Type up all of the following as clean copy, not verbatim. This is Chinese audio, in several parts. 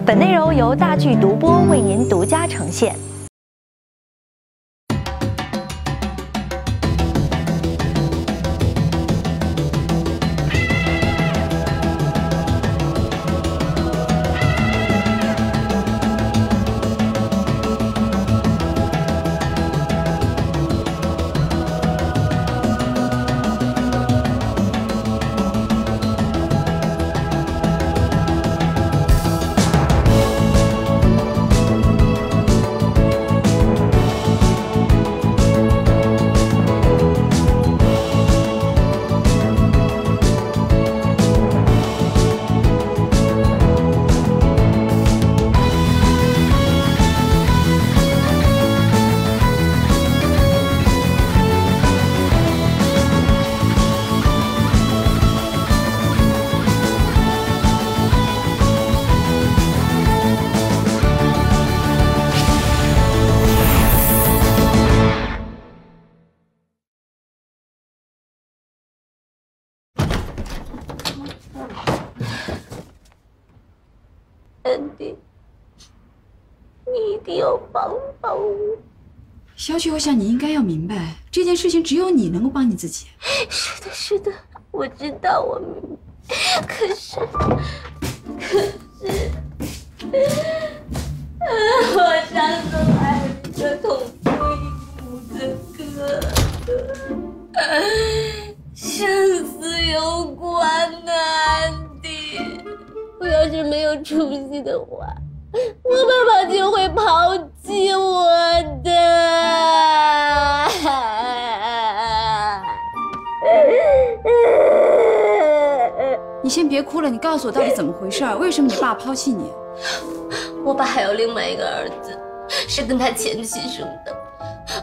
本内容由大剧独播为您独家呈现。Andy， 你一定要帮帮我。小曲，我想你应该要明白，这件事情只有你能够帮你自己。是的，是的，我知道，我明白。可是，我上次来了一个同父异母的哥哥，生死攸关的Andy。我要是没有出息的话，我爸爸就会抛弃我的。你先别哭了，你告诉我到底怎么回事？为什么你爸抛弃你？我爸还有另外一个儿子，是跟他前妻生的。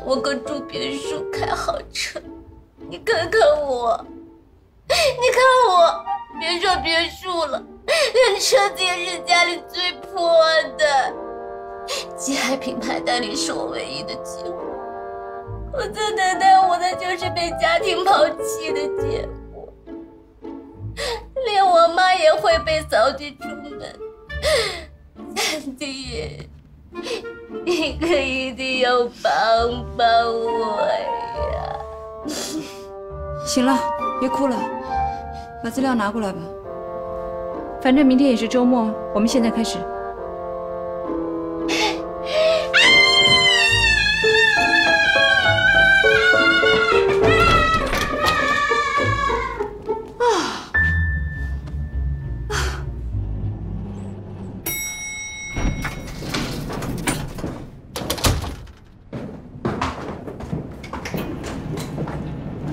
我哥住别墅，开豪车。你看看我，别说别墅了，连车子也是家里最破的。极海品牌代理是我唯一的机会。我最等待我的就是被家庭抛弃的结果，连我妈也会被扫地出门。Andy， 你可一定要帮帮我呀！行了，别哭了，把资料拿过来吧。反正明天也是周末，我们现在开始。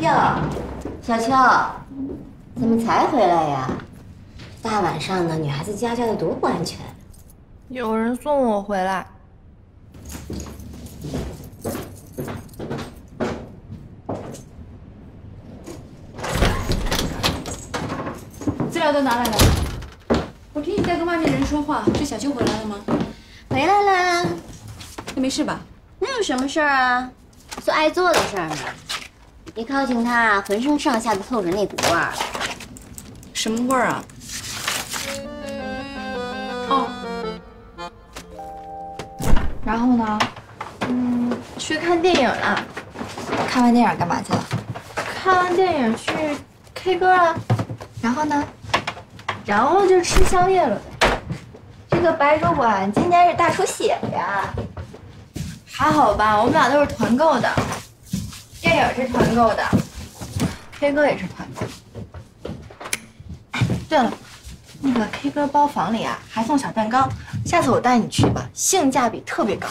哟，小秋，怎么才回来呀？大晚上的，女孩子家的多不安全。有人送我回来。资料都拿来了。我听你在跟外面人说话，这小秋回来了吗？回来啦。你没事吧？那有什么事儿啊？做爱做的事儿嘛。一靠近他，浑身上下都透着那股味儿。什么味儿啊？哦。然后呢？去看电影了。看完电影干嘛去了？看完电影去 K 歌了。然后呢？然后就吃宵夜了呗。这个白主管今天是大出血了呀。还好吧，我们俩都是团购的。电影是团购的 ，K 歌也是团购。哎，对了，那个 K 歌包房里啊还送小蛋糕，下次我带你去吧，性价比特别高。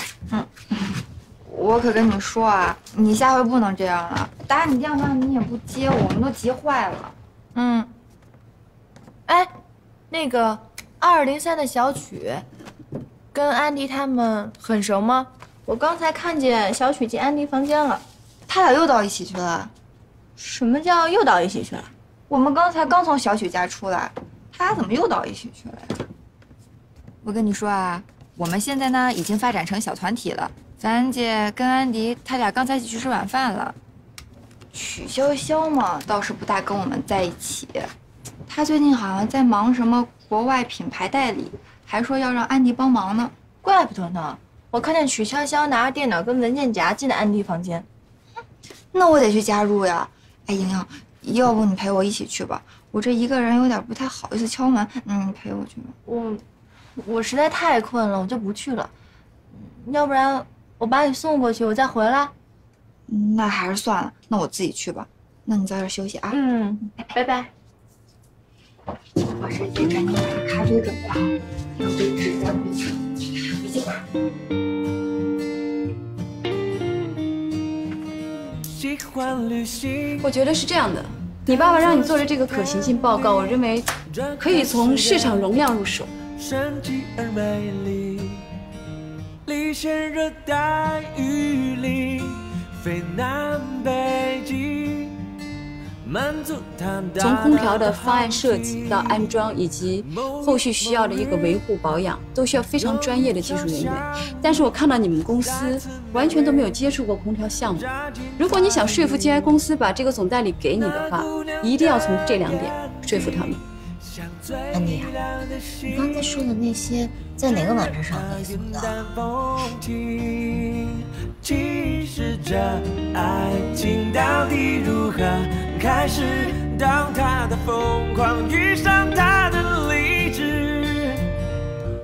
我可跟你说啊，你下回不能这样了。打你电话你也不接，我们都急坏了。哎，那个2203的小曲，跟安迪他们很熟吗？我刚才看见小曲进安迪房间了。他俩又到一起去了。什么叫又到一起去了？我们刚才刚从小曲家出来，他俩怎么又到一起去了呀？我跟你说啊，我们现在呢已经发展成小团体了。咱姐跟安迪他俩刚才一起去吃晚饭了。曲潇潇嘛，倒是不大跟我们在一起。他最近好像在忙什么国外品牌代理，还说要让安迪帮忙呢。怪不得呢，我看见曲筱绡拿着电脑跟文件夹进了安迪房间。那我得去加入呀。哎，莹莹，要不你陪我一起去吧？我这一个人有点不太好意思敲门。你陪我去吧。我实在太困了，我就不去了。要不然我把你送过去，我再回来。那还是算了，那我自己去吧。那你早点休息啊。拜拜。我这得赶紧把咖啡准备好，要不纸在回去。回去吧。我觉得是这样的，你爸爸让你做的这个可行性报告，我认为可以从市场容量入手。生机而美丽，离线热带雨林，非南北极，满足它。从空调的方案设计到安装，以及后续需要的一个维护保养，都需要非常专业的技术人员。但是我看到你们公司完全都没有接触过空调项目。如果你想说服 GI 公司把这个总代理给你的话，一定要从这2点说服他们。安迪啊，你刚才说的那些在哪个网站上可以搜到？其实这爱情到底如何开始？当他的疯狂遇上他的理智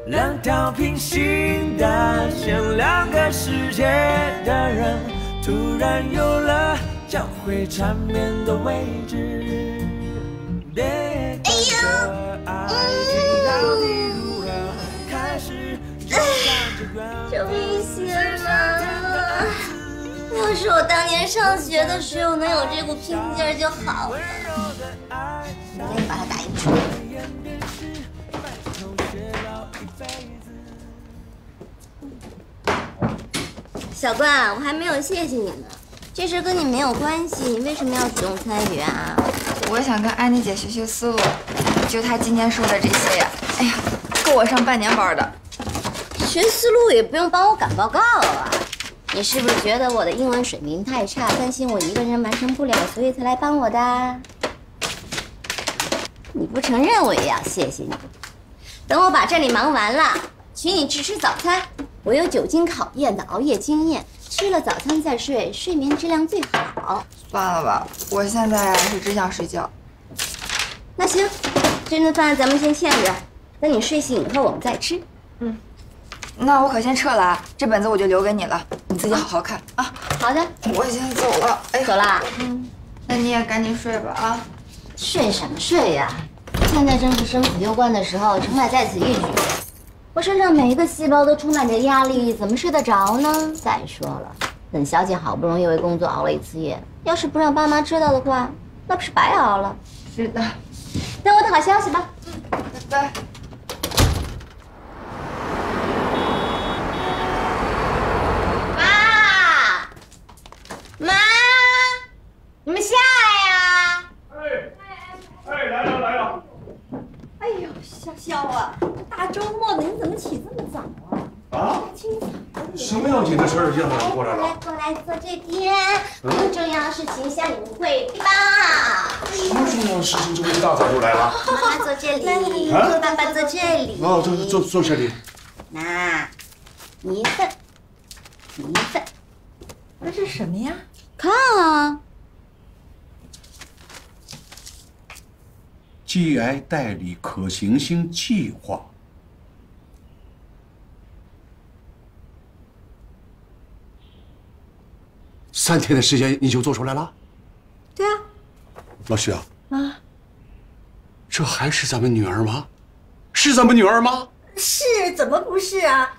，2条平行的线，2个世界的人，突然有了交汇缠绵的位置。哎呀！这危险啊！要是我当年上学的时候能有这股拼劲儿就好了。我给你把它打印出来。小冠，我还没有谢谢你呢。这事跟你没有关系，你为什么要主动参与啊？我想跟安妮姐学学思路，就她今天说的这些呀，哎呀，够我上半年班的。学思路也不用帮我赶报告啊！你是不是觉得我的英文水平太差，担心我一个人完成不了，所以才来帮我的？你不承认，我也要谢谢你。等我把这里忙完了，请你吃早餐。我有久经考验的熬夜经验，吃了早餐再睡，睡眠质量最好。算了吧，我现在是只想睡觉。那行，这顿饭咱们先欠着，等你睡醒以后我们再吃。那我可先撤了啊，这本子我就留给你了，你自己好好看啊。好的，我先走了。哎，走了。那你也赶紧睡吧啊。睡什么睡呀？现在正是生死攸关的时候，成败在此一举。我身上每一个细胞都充满着压力，怎么睡得着呢？再说了，本小姐好不容易为工作熬了一次夜，要是不让爸妈知道的话，那不是白熬了？是的，等我的好消息吧。拜拜。妈，你们下来呀！来了！哎呦，潇潇啊，大周末的你怎么起这么早啊？啊？什么要紧的事儿让我过来了？过来坐这边，我有重要事情向你们汇报。什么重要事情这么一大早就来了？妈妈坐这里，爸爸坐这里。哦，坐这里。那，一份，一份。那是什么呀？看啊。GI 代理可行性计划。3天的时间你就做出来了？对啊。老徐啊，这还是咱们女儿吗？是咱们女儿吗？是，怎么不是啊？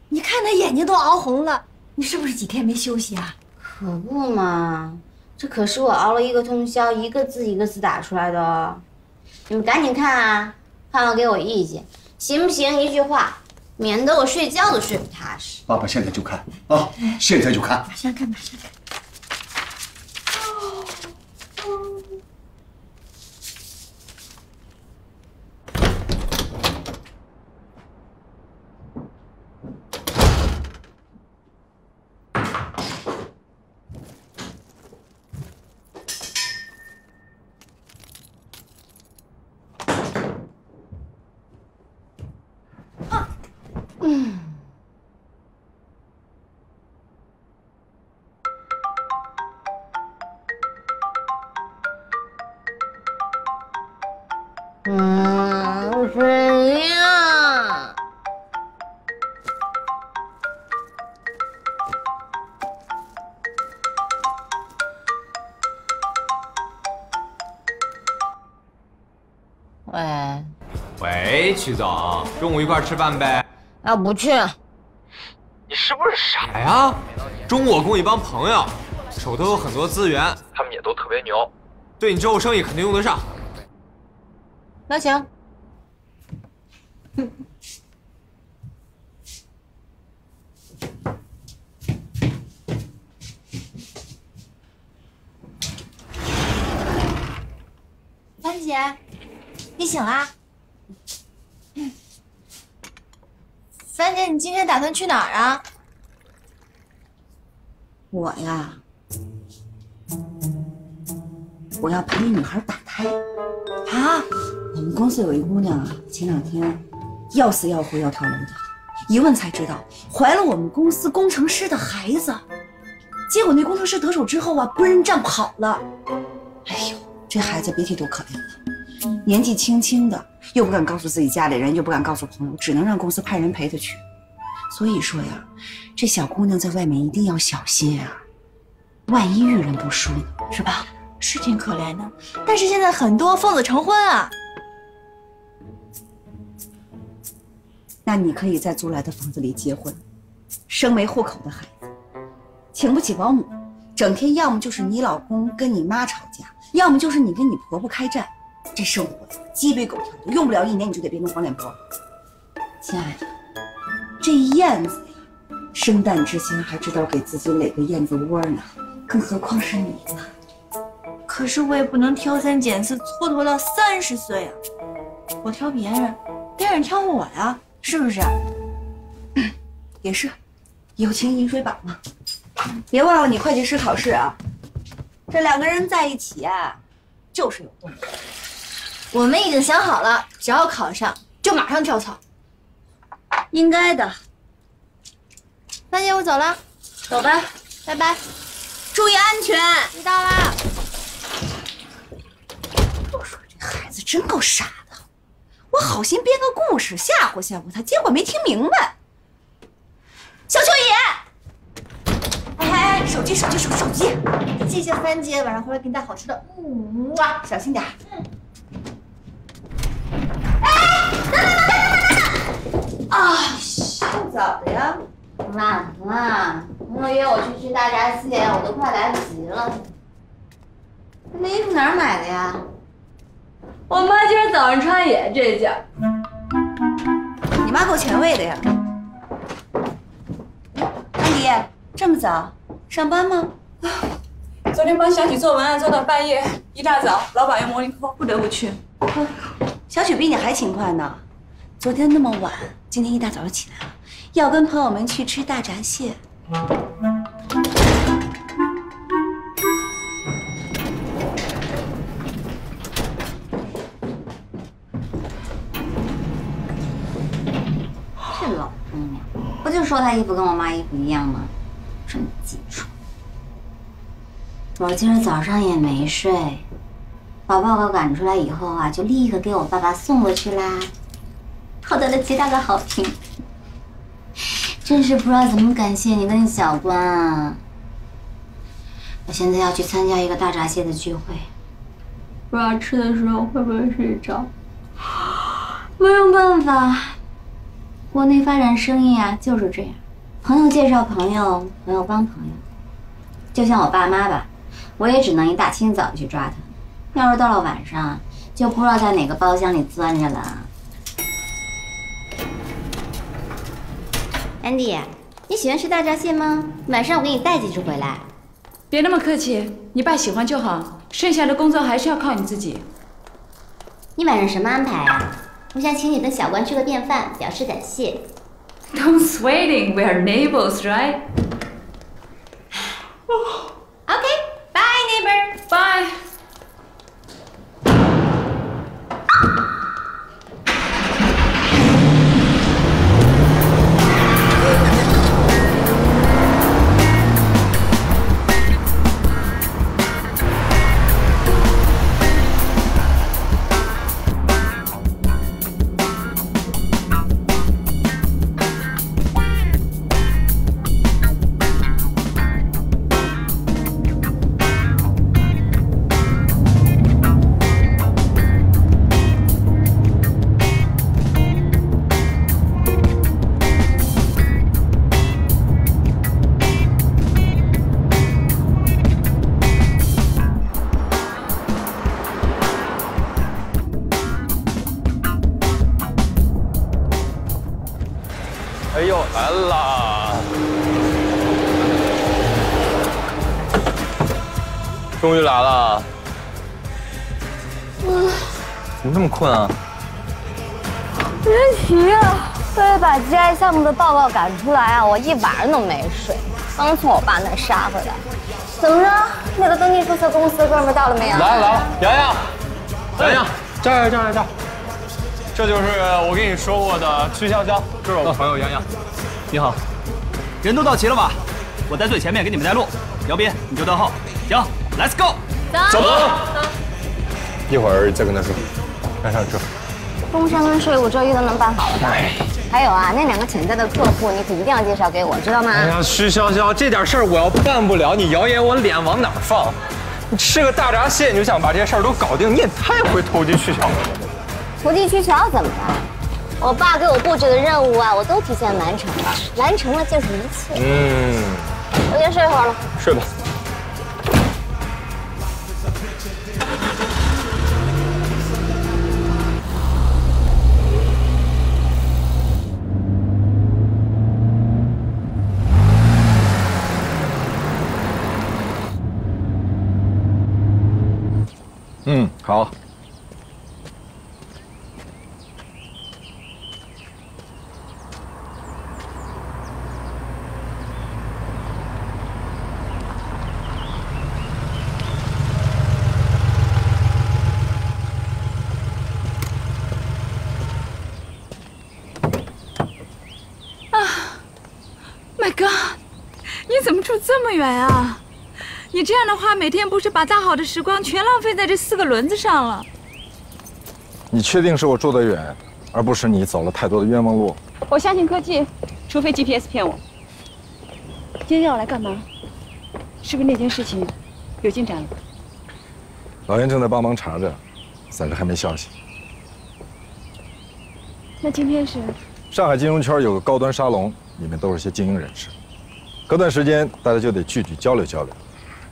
你看她眼睛都熬红了，你是不是几天没休息啊？可不嘛，这可是我熬了1个通宵，一个字一个字打出来的哦。你们赶紧看啊，看完给我意见，行不行？一句话，免得我睡觉都睡不踏实。爸爸现在就看啊，现在就看。马上看，马上看。谁呀？喂，喂，曲总，中午一块吃饭呗？要不去？你是不是傻呀？中午我跟我一帮朋友，手头有很多资源，他们也都特别牛，对你之后生意肯定用得上。那行。樊姐，你醒啦？樊姐，你今天打算去哪儿啊？我呀，我要陪一女孩打胎。啊？我们公司有一姑娘啊，前2天要死要活要跳楼的，一问才知道怀了我们公司工程师的孩子。结果那工程师得手之后啊，不认账跑了。哎呦，这孩子别提多可怜了，年纪轻轻的，又不敢告诉自己家里人，又不敢告诉朋友，只能让公司派人陪她去。所以说呀，这小姑娘在外面一定要小些啊，万一遇人不淑呢，是吧？是挺可怜的，但是现在很多奉子成婚啊。那你可以在租来的房子里结婚，生没户口的孩子，请不起保姆，整天要么就是你老公跟你妈吵架，要么就是你跟你婆婆开战，这生活呀鸡飞狗跳的，用不了1年你就得变成黄脸婆。亲爱的，这燕子呀，生蛋之前还知道给自己垒个燕子窝呢，更何况是你呢？可是我也不能挑三拣四，蹉跎到30岁啊！我挑别人，别人挑我呀，是不是？也是，友情饮水饱嘛。别忘了你会计师考试啊！这2个人在一起啊，就是有动力。我们已经想好了，只要考上就马上跳槽。应该的。樊姐，我走了，走吧，拜拜，注意安全。知道啦。我说这孩子真够傻的，我好心编个故事吓唬吓唬他，结果没听明白。小秋野，哎，手机，谢谢樊姐，晚上回来给你带好吃的。哇，小心点。啊，够早的呀。晚了，朋友约我去吃大闸蟹，我都快来不及了。那衣服哪儿买的呀？我妈今儿早上穿也这件。你妈够前卫的呀。安迪，这么早上班吗？昨天帮小许做文案做到半夜，一大早老板要模拟课，不得不去。小许比你还勤快呢，昨天那么晚，今天一大早就起来了，要跟朋友们去吃大闸蟹。这老姑娘，不就说她衣服跟我妈衣服一样吗？真记仇。我今儿早上也没睡，把报告赶出来以后啊，就立刻给我爸爸送过去啦，获得了极大的好评。真是不知道怎么感谢你跟小关啊！我现在要去参加一个大闸蟹的聚会，不知道吃的时候会不会睡着。没有办法，国内发展生意啊就是这样，朋友介绍朋友，朋友帮朋友。就像我爸妈吧，我也只能一大清早去抓他们，要是到了晚上，就不知道在哪个包厢里钻着了。安迪，你喜欢吃大闸蟹吗？晚上我给你带几只回来。别那么客气，你爸喜欢就好，剩下的工作还是要靠你自己。你晚上什么安排啊？我想请你跟小关吃个便饭，表示感谢。Don't sweating, we are neighbors, right? Okay, bye, neighbor. Bye. 哎哎呦，来啦！终于来了。怎么这么困啊？别提啊，为了把 GI 项目的报告赶出来啊，我一晚上都没睡，刚从我爸那杀回来。怎么着？那个登记注册公司的哥们到了没有？来了，洋洋，洋洋，这儿。这就是我跟你说过的曲潇潇，这是我朋友洋洋。你好，人都到齐了吧？我在最前面给你们带路，姚斌你就等候。行 ，Let's go， 走。一会儿再跟他说，让上车。工商跟税务周一都能办好了吧？还有啊，那2个潜在的客户你可一定要介绍给我，知道吗？哎呀，徐潇潇，这点事儿我要办不了，你谣言我脸往哪儿放？你吃个大闸蟹你就想把这些事儿都搞定，你也太会投机取巧了。投机取巧怎么了？我爸给我布置的任务啊，我都提前完成了，完成了就是一切。我先睡会儿了。睡吧。好。My God， 你怎么住这么远啊？你这样的话，每天不是把大好的时光全浪费在这4个轮子上了？你确定是我住得远，而不是你走了太多的冤枉路？我相信科技，除非 GPS 骗我。今天要我来干嘛？是不是那件事情有进展了？老严正在帮忙查着，暂时还没消息。那今天是？上海金融圈有个高端沙龙，里面都是些精英人士。隔段时间大家就得聚交流交流。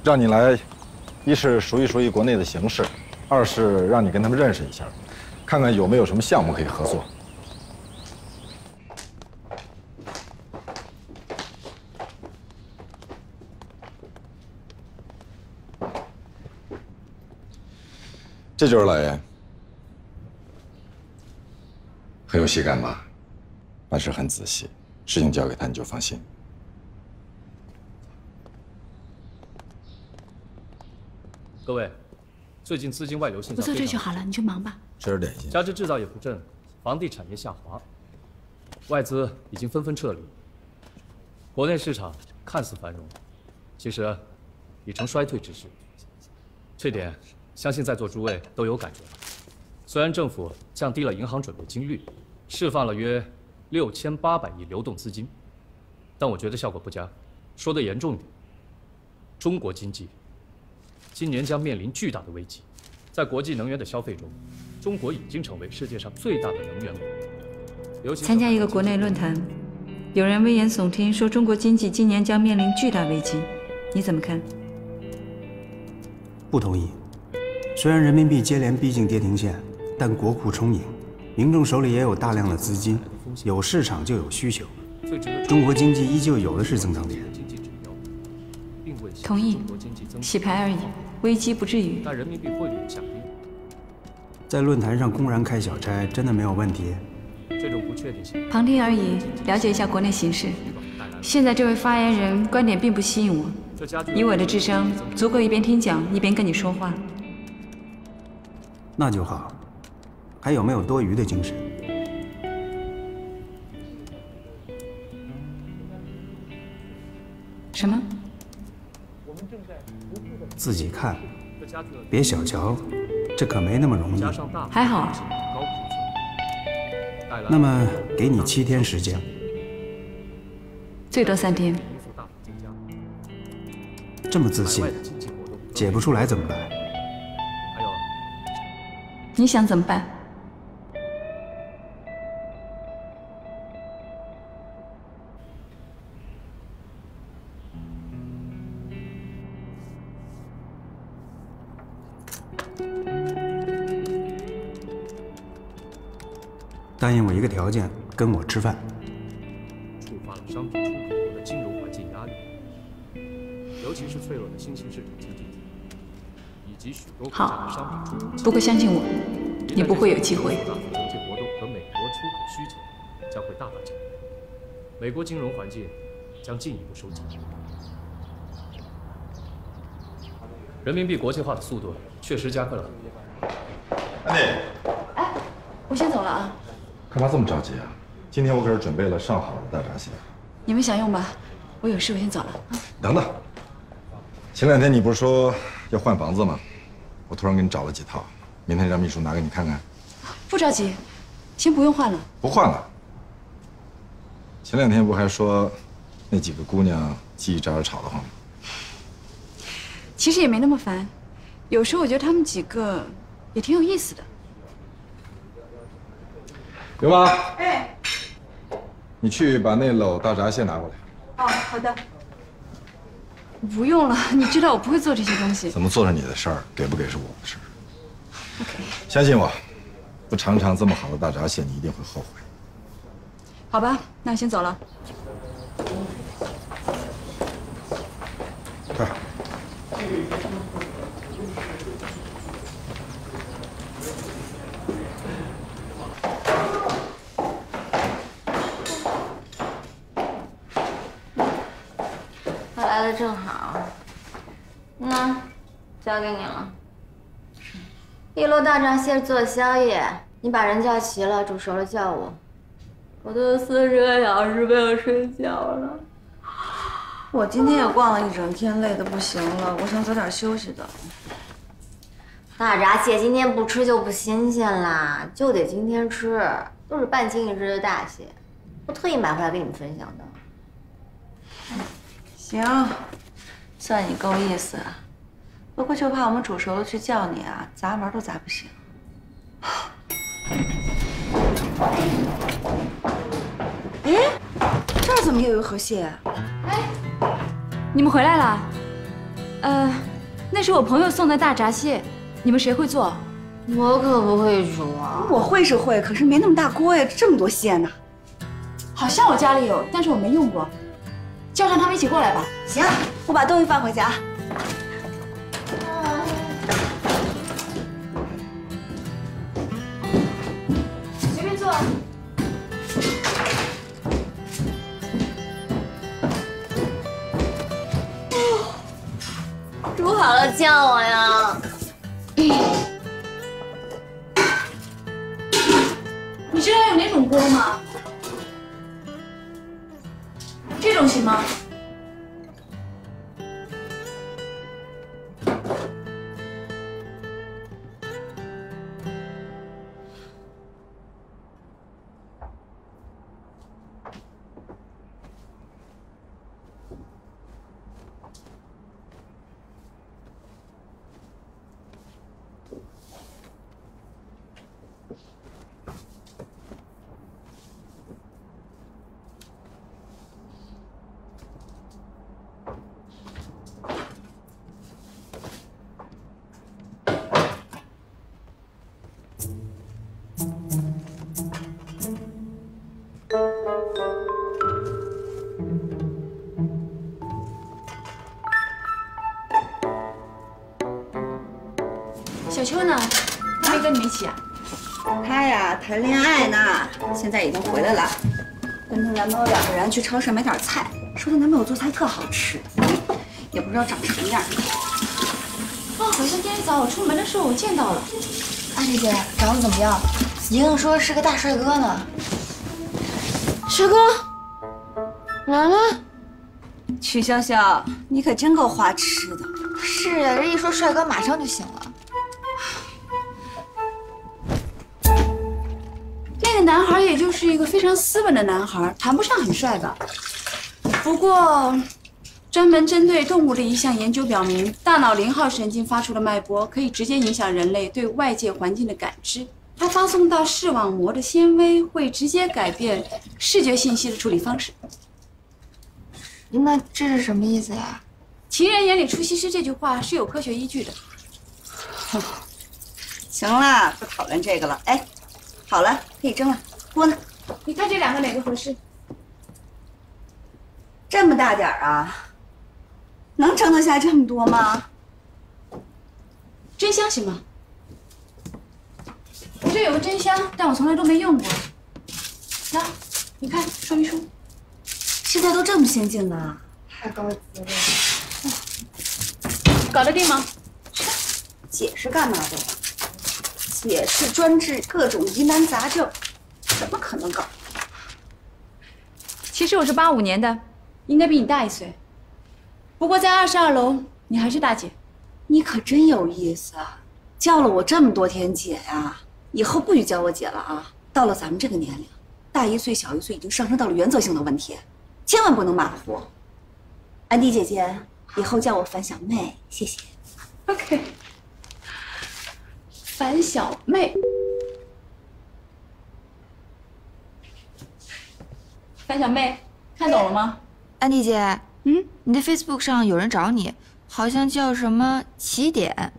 让你来，一是熟悉国内的形势，二是让你跟他们认识一下，看看有没有什么项目可以合作。这就是老严，很有喜感吧？办事很仔细，事情交给他你就放心。各位，最近资金外流现象，我做这就好了，你去忙吧。吃点点心。加之制造业不振，房地产业下滑，外资已经纷纷撤离，国内市场看似繁荣，其实已成衰退之势。这点相信在座诸位都有感觉。虽然政府降低了银行准备金率，释放了约6800亿流动资金，但我觉得效果不佳。说得严重点，中国经济今年将面临巨大的危机。在国际能源的消费中，中国已经成为世界上最大的能源国。参加一个国内论坛，有人危言耸听说中国经济今年将面临巨大危机，你怎么看？不同意。虽然人民币接连逼近跌停线，但国库充盈，民众手里也有大量的资金，有市场就有需求，中国经济依旧有的是增长点。同意，洗牌而已，危机不至于。但人民币汇率下跌，在论坛上公然开小差，真的没有问题？这种不确定性。旁听而已，了解一下国内形势。现在这位发言人观点并不吸引我，以我的智商，足够一边听讲一边跟你说话。那就好。还有没有多余的精神？什么？自己看，别小瞧，这可没那么容易。还好。那么给你7天时间，最多3天。这么自信，解不出来怎么办？你想怎么办？答应我一个条件，跟我吃饭。商品出口国的金融环境压力，尤其是脆弱的新兴市场经济体，以及许多国家的商品出口。不过相信我，你不会有机会。国际活动和美国出口需求将会大大降低，美国金融环境将进一步收紧。人民币国际化的速度确实加快了很多。安迪，哎，我先走了啊。干嘛这么着急啊？今天我可是准备了上好的大闸蟹。你们想用吧？我有事，我先走了啊。等等，前2天你不是说要换房子吗？我突然给你找了几套，明天让秘书拿给你看看。不着急，先不用换了。不换了。前2天不还说那几个姑娘叽叽喳喳吵得慌吗？其实也没那么烦，有时候我觉得他们几个也挺有意思的。刘妈，哎，你去把那篓大闸蟹拿过来。哦，好的。不用了，你知道我不会做这些东西。怎么做是你的事儿，给不给是我的事。OK， 相信我，不尝尝这么好的大闸蟹，你一定会后悔。好吧，那我先走了。快。他来的正好，那交给你了。一篓大闸蟹做宵夜，你把人叫齐了，煮熟了叫我。我都40个小时没有睡觉了。我今天也逛了一整天，累得不行了，我想早点休息的。大闸蟹今天不吃就不新鲜啦，就得今天吃，都是半斤1只的大蟹，我特意买回来跟你们分享的。行，算你够意思。不过就怕我们煮熟了去叫你啊，砸门都砸不醒。哎，这儿怎么又有一盒蟹啊？哎，你们回来了？那是我朋友送的大闸蟹，你们谁会做？我可不会煮啊。我会是会，可是没那么大锅呀，这么多蟹呢。好像我家里有，但是我没用过。叫上他们一起过来吧。行，我把东西放回去啊。随便坐。煮好了叫我呀。你知道有哪种锅吗？这种行吗？小秋呢？他没跟你们一起啊？她呀，谈恋爱呢，现在已经回来了，跟她男朋友2个人去超市买点菜，说她男朋友做菜特好吃，也不知道长什么样。哦，好像今天早我出门的时候我见到了。安迪姐长得怎么样？莹莹说是个大帅哥呢。帅哥，来了。曲潇潇，你可真够花痴的。是呀，这一说帅哥马上就醒了。那个男孩也就是一个非常斯文的男孩，谈不上很帅吧。不过，专门针对动物的一项研究表明，大脑0号神经发出的脉波可以直接影响人类对外界环境的感知。它发送到视网膜的纤维会直接改变视觉信息的处理方式。那这是什么意思呀？情人眼里出西施这句话是有科学依据的。行了，不讨论这个了。哎，好了，可以蒸了，锅呢？你看这2个哪个合适？这么大点儿啊，能盛得下这么多吗？真香行吗？我这有个真香，但我从来都没用过。来，你看说明书。现在都这么先进了，太高级了。搞得定吗？姐是干嘛的？姐是专治各种疑难杂症，怎么可能搞？其实我是85年的，应该比你大1岁。不过在22楼，你还是大姐。你可真有意思啊，叫了我这么多天姐呀，以后不许叫我姐了啊！到了咱们这个年龄，大1岁小1岁已经上升到了原则性的问题，千万不能马虎。安迪姐姐，以后叫我樊小妹，谢谢。OK。樊小妹，樊小妹，看懂了吗？安迪姐，你的 Facebook 上有人找你，好像叫什么起点。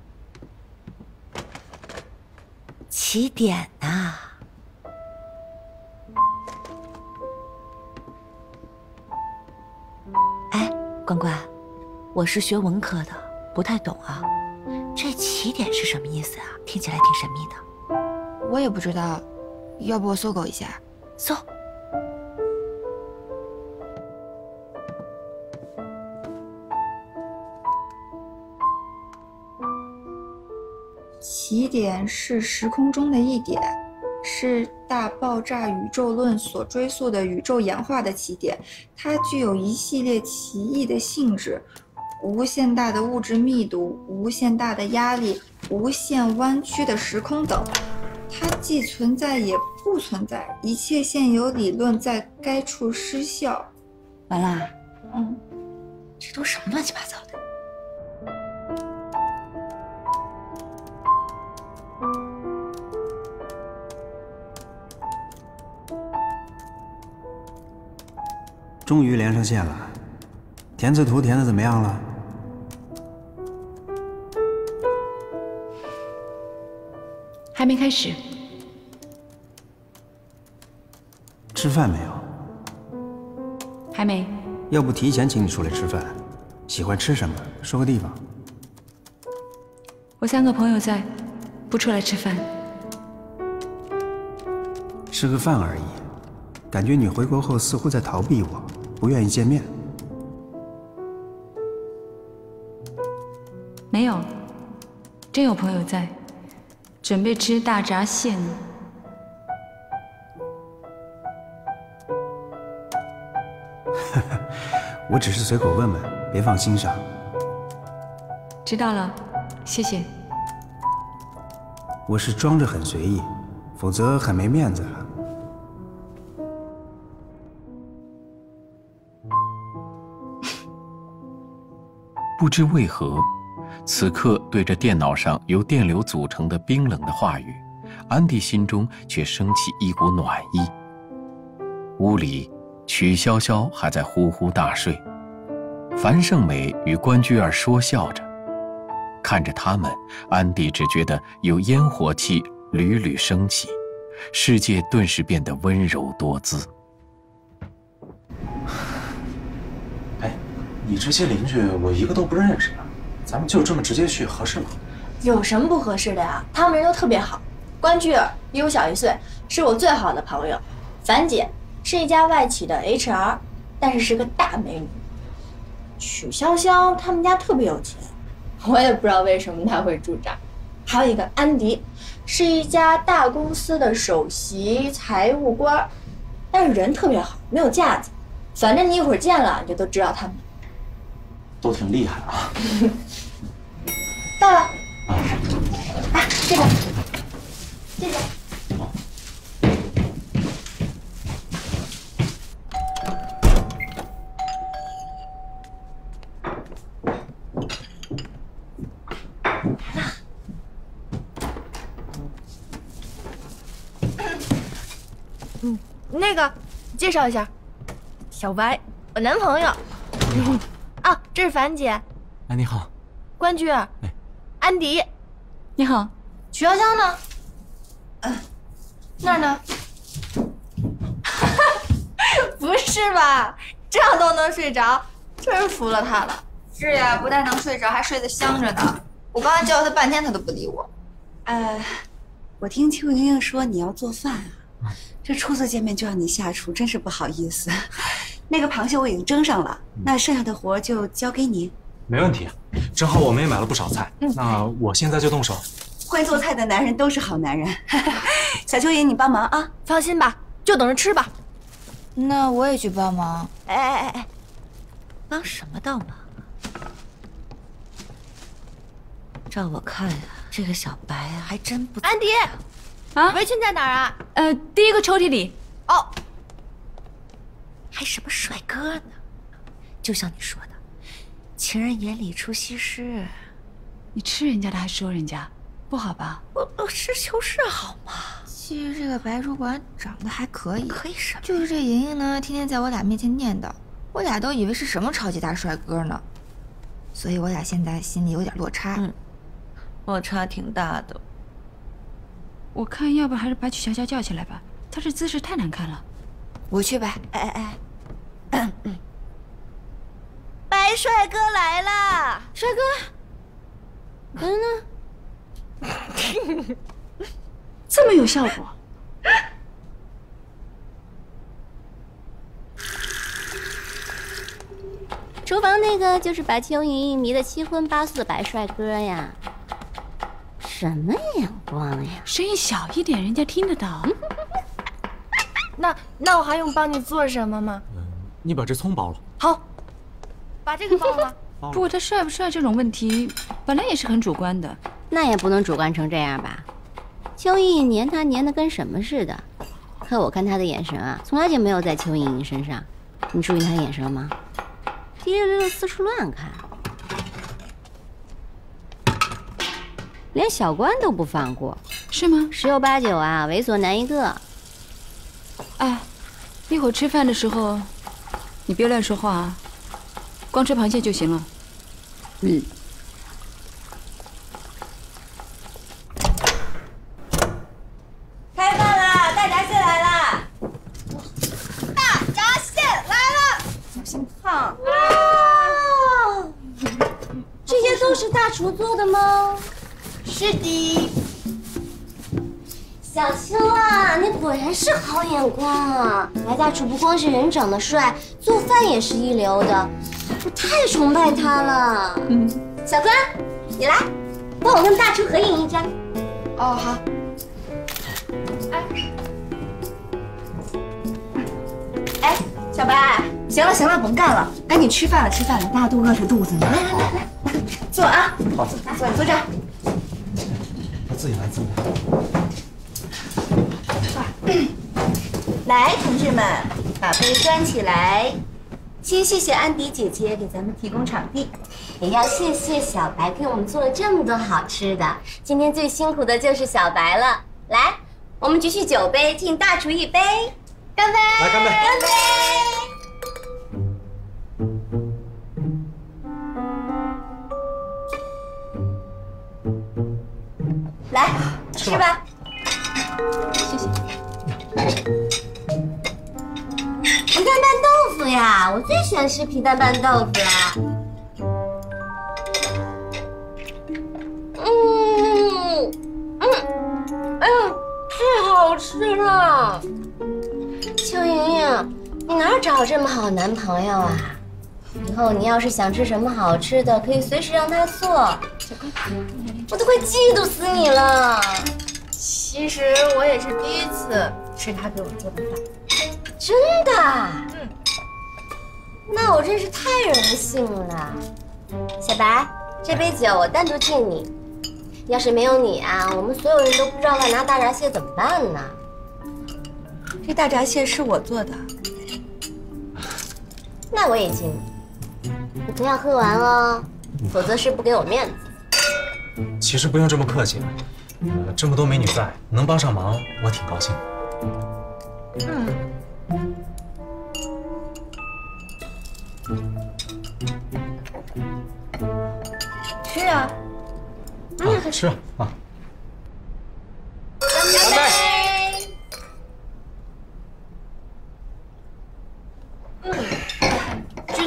起点呐。哎，关关，我是学文科的，不太懂啊。这起点是什么意思啊？听起来挺神秘的。我也不知道，要不我搜狗一下？搜。起点是时空中的一点，是大爆炸宇宙论所追溯的宇宙演化的起点，它具有一系列奇异的性质。无限大的物质密度、无限大的压力、无限弯曲的时空等，它既存在也不存在，一切现有理论在该处失效。完了，这都什么乱七八糟的？终于连上线了，填字图填的怎么样了？还没开始。吃饭没有？还没。要不提前请你出来吃饭？喜欢吃什么？说个地方。我3个朋友在，不出来吃饭。吃个饭而已，感觉你回国后似乎在逃避我，不愿意见面。没有，真有朋友在，准备吃大闸蟹呢。我只是随口问问，别放心上。知道了，谢谢。我是装着很随意，否则很没面子。不知为何，此刻对着电脑上由电流组成的冰冷的话语，安迪心中却升起一股暖意。屋里，曲筱绡还在呼呼大睡，樊胜美与关雎尔说笑着，看着他们，安迪只觉得有烟火气屡屡升起，世界顿时变得温柔多姿。你这些邻居我一个都不认识，咱们就这么直接去合适吗？有什么不合适的呀？他们人都特别好。关雎尔比我小1岁，是我最好的朋友。樊姐是一家外企的 HR， 但是是个大美女。曲筱绡他们家特别有钱，我也不知道为什么他会驻扎。还有一个安迪，是一家大公司的首席财务官，但是人特别好，没有架子。反正你一会儿见了，你就都知道他们。都挺厉害啊！到了，啊，这个，这个。那个，介绍一下，小白，我男朋友。啊，这是樊姐。哎，你好。关雎尔。哎，安迪。你好。曲筱绡呢？那儿呢？不是吧？这样都能睡着，真是服了他了。是呀，不但能睡着，还睡得香着呢。我刚才叫他半天，他都不理我。我听邱莹莹说你要做饭啊，这初次见面就让你下厨，真是不好意思。那个螃蟹我已经蒸上了，那剩下的活就交给你。没问题，正好我们也买了不少菜，那我现在就动手。会做菜的男人都是好男人。小蚯蚓，你帮忙啊！放心吧，就等着吃吧。那我也去帮忙。哎，帮什么倒忙啊？照我看呀，这个小白啊，还真不……安迪，啊，围裙在哪儿啊？第一个抽屉里。哦，还什么帅哥呢？就像你说的，情人眼里出西施。你吃人家的还说人家，不好吧？我实事求是好吗？其实这个白主管长得还可以，可以什么？就是这莹莹呢，天天在我俩面前念叨，我俩都以为是什么超级大帅哥呢，所以我俩现在心里有点落差。落差挺大的。我看要不还是把曲筱绡叫起来吧，他这姿势太难看了。我去吧。白帅哥来啦！帅哥，人呢？这么有效果？厨房那个就是把邱莹莹迷得七荤八素的白帅哥呀。什么眼光呀！声音小一点，人家听得到。那我还用帮你做什么吗？你把这葱剥了。好，把这个剥了。不过他帅不帅这种问题，本来也是很主观的。那也不能主观成这样吧？邱莹莹黏他黏得跟什么似的，可我看他的眼神啊，从来就没有在邱莹莹身上。你注意他的眼神了吗？滴溜溜的四处乱看，连小关都不放过，是吗？十有八九啊，猥琐男一个。哎，一会儿吃饭的时候，你别乱说话啊，光吃螃蟹就行了。开饭啦！大闸蟹来啦！大闸蟹来了，小心烫！这些都是大厨做的吗？是的。小秋啊，你果然是好眼光啊！白大厨不光是人长得帅，做饭也是一流的，我太崇拜他了。小关，你来，帮我跟大厨合影一张。哦，好。哎，小白，行了，甭干了，赶紧吃饭了，大家都饿着肚子呢。来，坐啊！好，坐这儿。自己来。来，同志们，把杯端起来。先谢谢安迪姐姐给咱们提供场地，也要谢谢小白给我们做了这么多好吃的。今天最辛苦的就是小白了。来，我们举起酒杯，敬大厨一杯，干杯！来，干杯！干杯！来，吃吧。谢谢。皮蛋拌豆腐呀，我最喜欢吃皮蛋拌豆腐了。太好吃了！邱莹莹，你哪儿找这么好男朋友啊？以后你要是想吃什么好吃的，可以随时让他做。我都快嫉妒死你了。其实我也是第一次吃他给我做的饭。真的？那我真是太荣幸了。小白，这杯酒我单独敬你。要是没有你啊，我们所有人都不知道该拿大闸蟹怎么办呢。这大闸蟹是我做的。那我也敬你。你可要喝完哦，否则是不给我面子。其实不用这么客气，这么多美女在，能帮上忙，我挺高兴。吃啊！吃啊！干杯！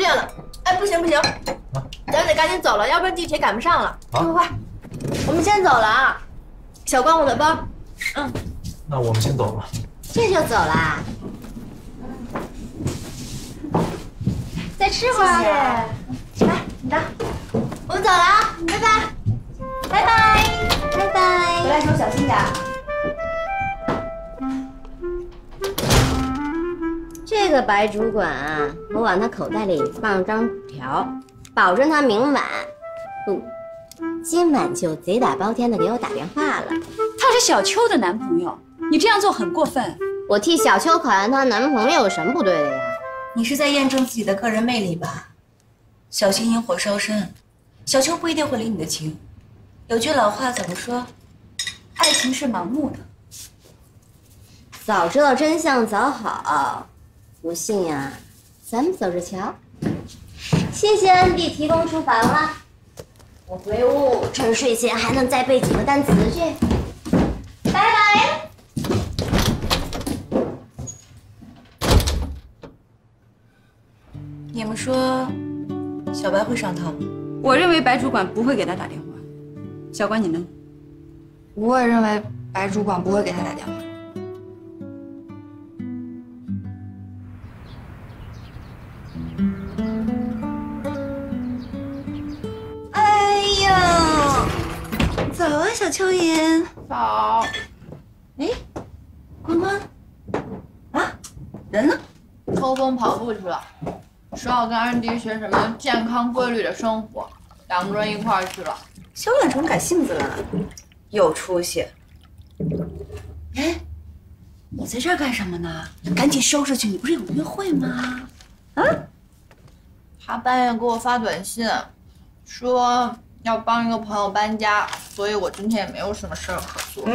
现了。哎，不行不行，咱们得赶紧走了，要不然地铁赶不上了。快快快，我们先走了啊！小光，我的包。嗯。那我们先走了。这就走啦？再吃会儿。谢谢。来，你的。我们走了啊，拜拜。拜拜。拜拜。回来时候小心点。这个白主管啊，我往他口袋里放了张纸条，保证他明晚今晚就贼打包天的给我打电话了。他是小秋的男朋友，你这样做很过分。我替小秋考验她男朋友有什么不对的呀？你是在验证自己的个人魅力吧？小心引火烧身，小秋不一定会领你的情。有句老话怎么说？爱情是盲目的。早知道真相早好，不信呀，咱们走着瞧。谢谢安迪提供厨房了，我回屋趁睡前还能再背几个单词去。拜拜。你们说，小白会上套吗？我认为白主管不会给他打电话。小关，你呢？我也认为白主管不会给他打电话。哎呀，早啊，小蚯蚓。早。哎，关关，啊，人呢？抽风跑步去了，说要跟安迪学什么健康规律的生活，两个人一块儿去了。小懒虫改性子了，有出息。哎，你在这儿干什么呢？赶紧收拾去，你不是有约会吗？啊？他半夜给我发短信，说要帮一个朋友搬家，所以我今天也没有什么事儿可做。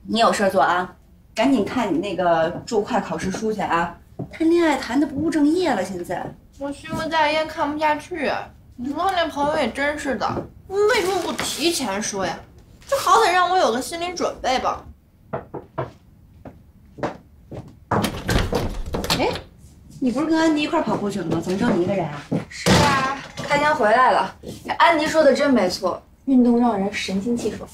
你有事儿做啊？赶紧看你那个注会考试书去啊！谈恋爱谈的不务正业了，现在。我心不在焉，看不下去。你说那朋友也真是的，为什么不提前说呀？这好歹让我有个心理准备吧。哎，你不是跟安迪一块跑步去了吗？怎么只有你一个人啊？是啊，开天回来了。安迪说的真没错，运动让人神清气爽。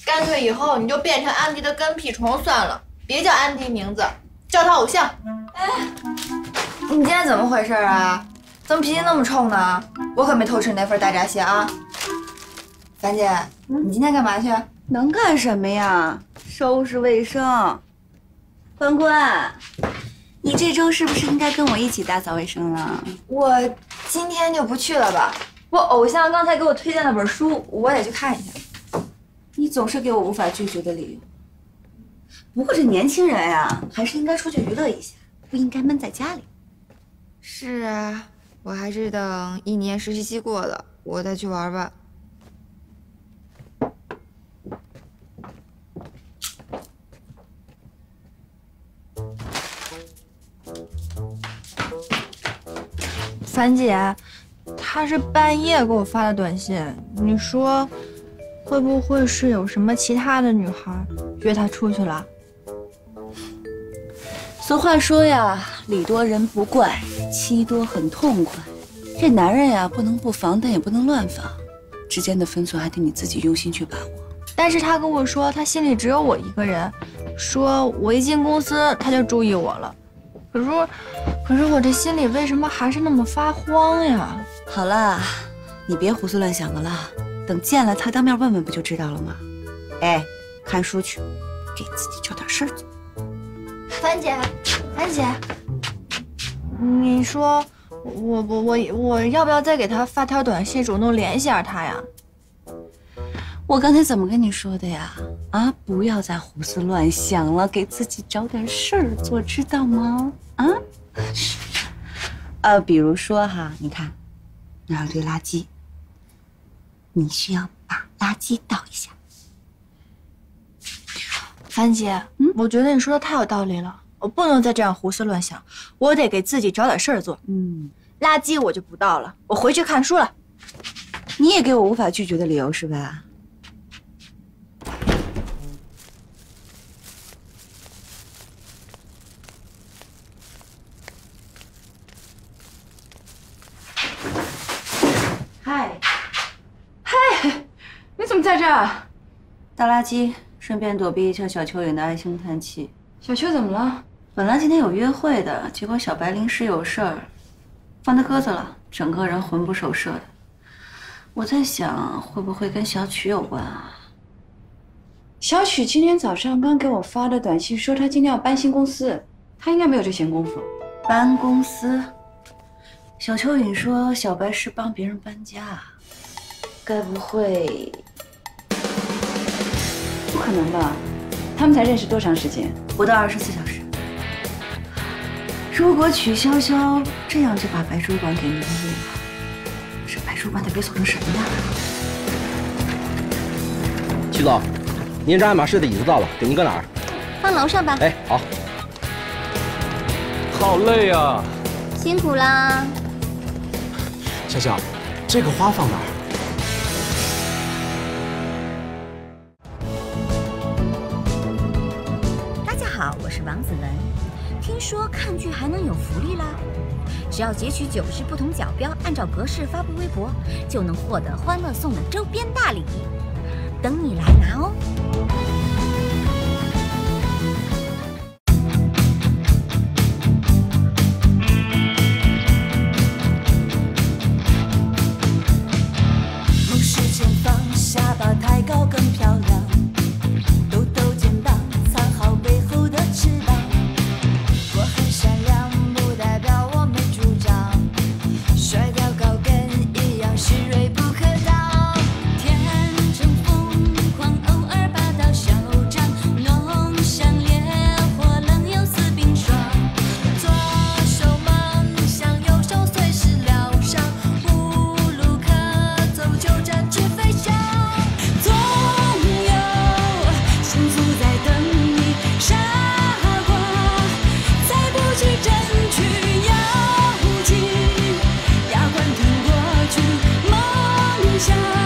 干脆以后你就变成安迪的跟屁虫算了，别叫安迪名字，叫他偶像。哎，你今天怎么回事啊？怎么脾气那么冲呢？我可没偷吃那份大闸蟹啊！樊姐，你今天干嘛去？能干什么呀？收拾卫生。关关，你这周是不是应该跟我一起打扫卫生了？我今天就不去了吧。我偶像刚才给我推荐了本书，我得去看一下。你总是给我无法拒绝的理由。不过这年轻人呀，还是应该出去娱乐一下，不应该闷在家里。是啊，我还是等1年实习期过了，我再去玩吧。樊姐，她是半夜给我发的短信，你说会不会是有什么其他的女孩约她出去了？俗话说呀，礼多人不怪，妻多很痛快。这男人呀，不能不防，但也不能乱防，之间的分寸还得你自己用心去把握。但是他跟我说，他心里只有我一个人，说我一进公司他就注意我了。可是我这心里为什么还是那么发慌呀？好了，你别胡思乱想的了，等见了他当面问问不就知道了吗？哎，看书去，给自己找点事儿做。樊姐，你说我要不要再给他发条短信，主动联系下他呀？我刚才怎么跟你说的呀？啊，不要再胡思乱想了，给自己找点事儿做，知道吗？啊？比如说哈，你看，那有堆垃圾，你需要把垃圾倒一下。樊姐，我觉得你说的太有道理了，我不能再这样胡思乱想，我得给自己找点事儿做。垃圾我就不倒了，我回去看书了。你也给我无法拒绝的理由是吧？在这儿？倒垃圾，顺便躲避一下小蚯蚓的唉声叹气。小秋怎么了？本来今天有约会的，结果小白临时有事儿，放他鸽子了，整个人魂不守舍的。我在想，会不会跟小曲有关啊？小曲今天早上刚给我发的短信说他今天要搬新公司，他应该没有这闲工夫。搬公司？小蚯蚓说小白是帮别人搬家，该不会？不可能吧？他们才认识多长时间？不到24小时。如果曲筱绡这样就把白主管给迷晕了，这白主管得被揍成什么样啊？曲总，您这爱马仕的椅子到了，给您搁哪儿？放楼上吧。哎，好。好累啊！辛苦啦。筱绡，这个花放哪儿？大家好，我是王子文。听说看剧还能有福利啦！只要截取9支不同角标，按照格式发布微博，就能获得欢乐颂的周边大礼，等你来拿哦！目视前方，下巴抬高更漂亮，抖抖肩膀，藏好背后的翅膀。我很善良，不代表我没主张，甩掉高跟一样虚伪不可当。天真疯狂，偶尔霸道嚣张，弄像烈火，冷又似冰霜。左手梦想，右手随时疗伤，无路可走就展翅飞翔。总有幸福在等你，傻瓜，再不去争取要紧，牙关挺过去，梦想。